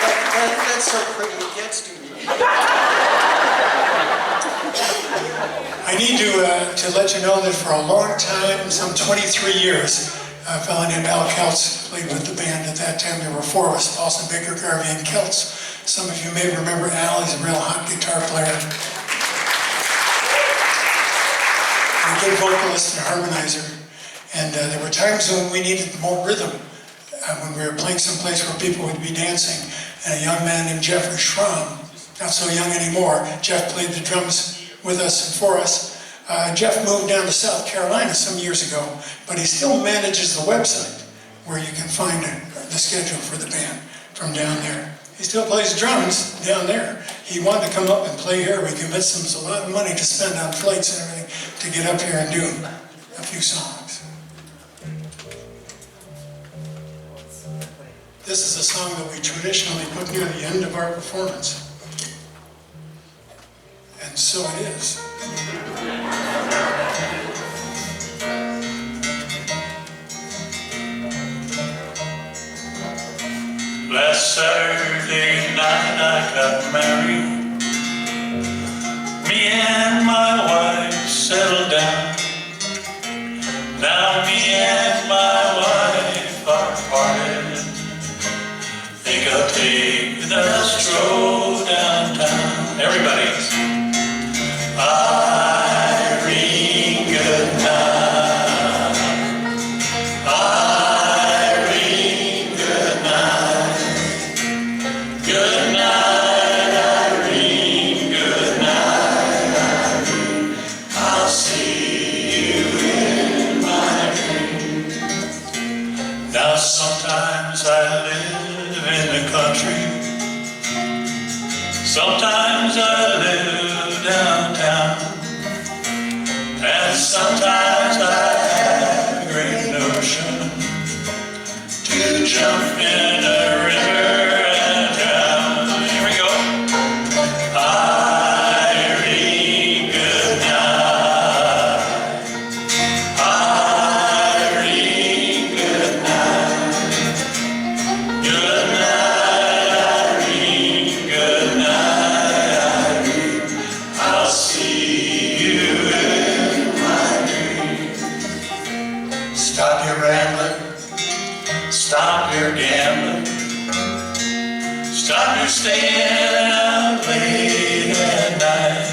That's so pretty it gets to me. I need to let you know that for a long time, some 23 years, a fellow named Al Kelts played with the band. At that time, there were four of us, Paulsen, Baker, Garvey, and Kelts. Some of you may remember Al. He's a real hot guitar player. A good vocalist and harmonizer. And there were times when we needed more rhythm, when we were playing someplace where people would be dancing. And a young man named Jeffrey Schramm, not so young anymore, Jeff played the drums with us and for us. Jeff moved down to South Carolina some years ago, but he still manages the website where you can find the schedule for the band from down there. He still plays drums down there. He wanted to come up and play here. We convinced him it was a lot of money to spend on flights and everything to get up here and do a few songs. This is a song that we traditionally put near the end of our performance. And so it is. Last Saturday night I got married. Me and my wife settled down. Now me and my wife are parted. Think I'll take the stroll downtown. Everybody. Irene, good night. Irene, good night. Good night, Irene. Good night, Irene. I'll see you in my dreams. Now sometimes I live in the country. Sometimes I live downtown, and sometimes I have a great notion to jump in a river and drown. Here we go. Irene, good night. Irene, good night. Good night, Irene, good night. I'll see you in my dreams. Stop your rambling, stop your gambling, stop your staying out late at night.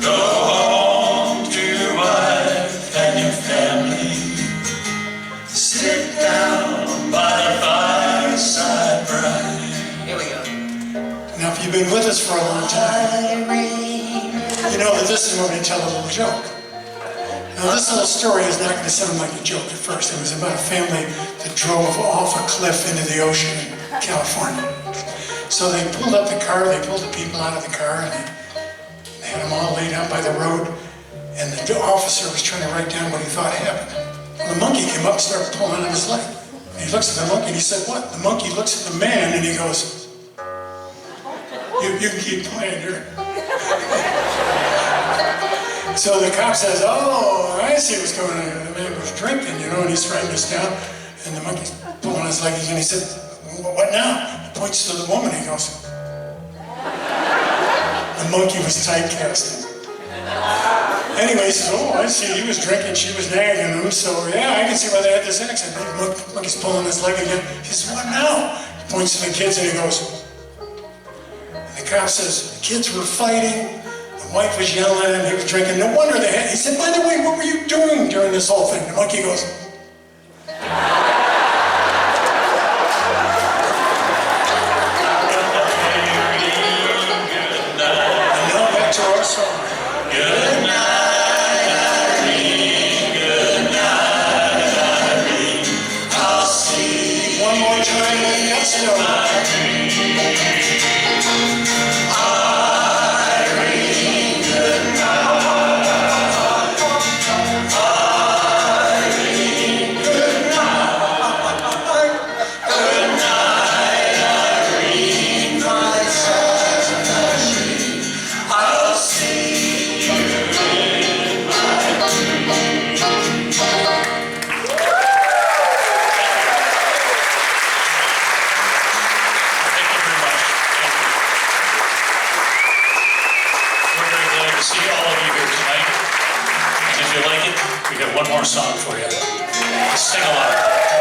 Go home to your wife and your family. Sit down by the fireside bright. Here we go. Now, if you've been with us for a long time, you know that this is where we tell a little joke. Now, this little story is not going to sound like a joke at first. It was about a family that drove off a cliff into the ocean in California. So they pulled up the car, they pulled the people out of the car, and they had them all laid out by the road, and the officer was trying to write down what he thought happened. Well, the monkey came up and started pulling on his leg. And he looks at the monkey and he said, "What?" The monkey looks at the man and he goes, You can keep playing here. So the cop says, "Oh, I see what's going on." The man was drinking, and he's writing this down, and the monkey's pulling his leg again. He said, "What now?" He points to the woman, he goes, the monkey was typecasting. Anyway, he says, "Oh, I see, he was drinking, she was nagging him, so yeah, I can see why they had this accident." The monkey's pulling his leg again. He says, "What now?" He points to the kids and he goes, the cop says, "The kids were fighting, the wife was yelling at him, he was drinking, no wonder they had," he said, "By the way, what were you doing during this whole thing?" The monkey goes, and now back to our song. Good night, Irene. Good night, Irene. I'll see One more time with gusto. Irene, good night. Irene, good night. Good night, Irene. My Irene. I'll see you in my dreams. one more song for you. Sing along.